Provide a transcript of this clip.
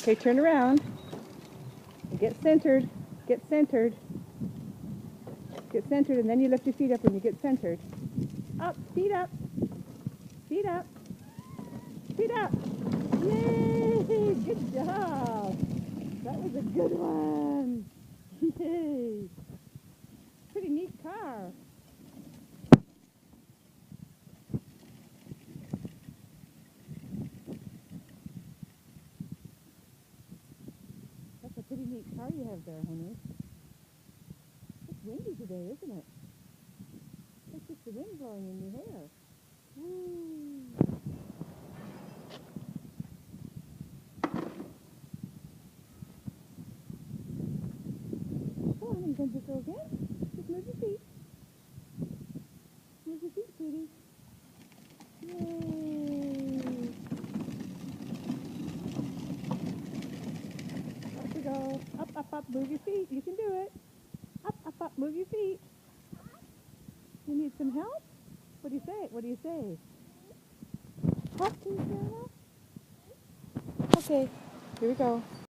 Okay, turn around. Get centered. Get centered. Get centered, and then you lift your feet up when you get centered. Up, feet up. Feet up. Feet up. Yay! Good job. That was a good one. Yay! Pretty neat car. That's a pretty neat car you have there, honey. It's windy today, isn't it? It's just the wind blowing in your hair. Woo. Oh, honey, can you go again? Just move your feet. Move your feet, sweetie. Yay! Up you go. Up, up, up. Move your feet. You can do it. Up, up, up. Move your feet. You need some help? What do you say? What do you say? Up, can you stand up? Okay, here we go.